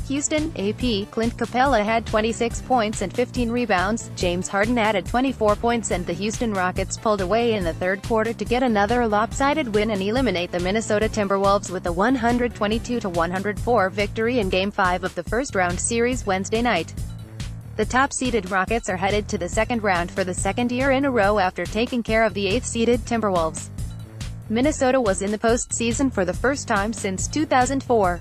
Houston, AP, Clint Capela had 26 points and 15 rebounds, James Harden added 24 points and the Houston Rockets pulled away in the third quarter to get another lopsided win and eliminate the Minnesota Timberwolves with a 122-104 victory in Game 5 of the first-round series Wednesday night. The top-seeded Rockets are headed to the second round for the second year in a row after taking care of the 8th-seeded Timberwolves. Minnesota was in the postseason for the first time since 2004.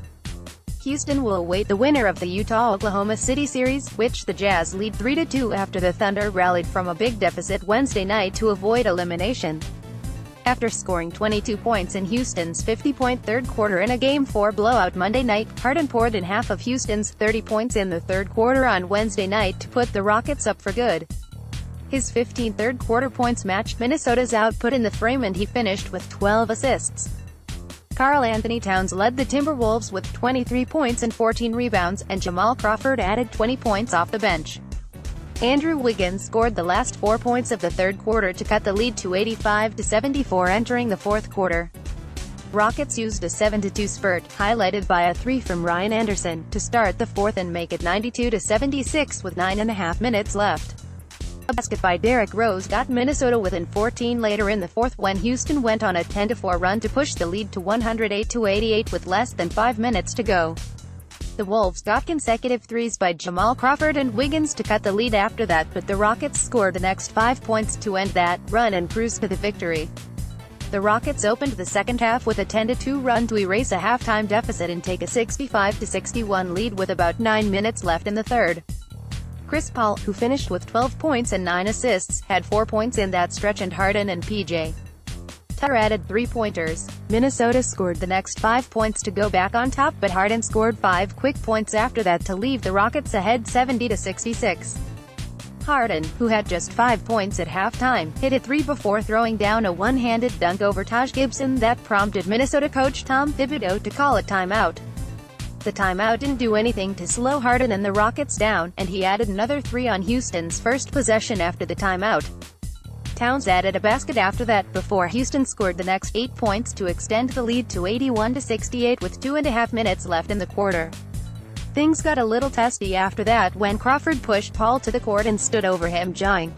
Houston will await the winner of the Utah-Oklahoma City series, which the Jazz lead 3-2 after the Thunder rallied from a big deficit Wednesday night to avoid elimination. After scoring 22 points in Houston's 50-point third quarter in a Game 4 blowout Monday night, Harden poured in half of Houston's 30 points in the third quarter on Wednesday night to put the Rockets up for good. His 15 third-quarter points matched Minnesota's output in the frame and he finished with 12 assists. Karl-Anthony Towns led the Timberwolves with 23 points and 14 rebounds, and Jamal Crawford added 20 points off the bench. Andrew Wiggins scored the last 4 points of the third quarter to cut the lead to 85-74 entering the fourth quarter. Rockets used a 7-2 spurt, highlighted by a 3 from Ryan Anderson, to start the fourth and make it 92-76 with 9.5 minutes left. A basket by Derrick Rose got Minnesota within 14 later in the fourth when Houston went on a 10-4 run to push the lead to 108-88 with less than 5 minutes to go. The Wolves got consecutive threes by Jamal Crawford and Wiggins to cut the lead after that, but the Rockets scored the next 5 points to end that run and cruise to the victory. The Rockets opened the second half with a 10-2 run to erase a halftime deficit and take a 65-61 lead with about 9 minutes left in the third. Chris Paul, who finished with 12 points and 9 assists, had 4 points in that stretch and Harden and P.J. Tucker added 3-pointers. Minnesota scored the next 5 points to go back on top, but Harden scored 5 quick points after that to leave the Rockets ahead 70-66. Harden, who had just 5 points at halftime, hit a 3 before throwing down a one-handed dunk over Taj Gibson that prompted Minnesota coach Tom Thibodeau to call a timeout. The timeout didn't do anything to slow Harden and the Rockets down, and he added another 3 on Houston's first possession after the timeout. Towns added a basket after that, before Houston scored the next 8 points to extend the lead to 81-68 with 2.5 minutes left in the quarter. Things got a little testy after that when Crawford pushed Paul to the court and stood over him jawing.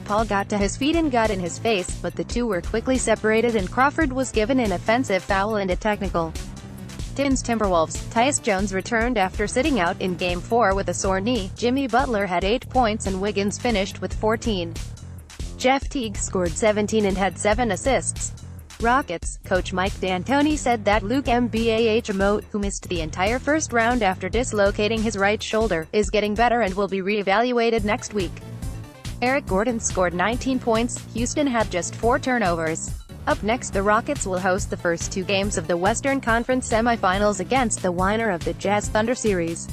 Paul got to his feet and got in his face, but the two were quickly separated and Crawford was given an offensive foul and a technical. Timberwolves. Tyus Jones returned after sitting out in Game 4 with a sore knee. Jimmy Butler had 8 points and Wiggins finished with 14. Jeff Teague scored 17 and had 7 assists. Rockets coach Mike D'Antoni said that Luke Mbah, who missed the entire first round after dislocating his right shoulder, is getting better and will be re-evaluated next week. Eric Gordon scored 19 points. Houston had just 4 turnovers. Up next, the Rockets will host the first 2 games of the Western Conference semifinals against the winner of the Jazz Thunder series.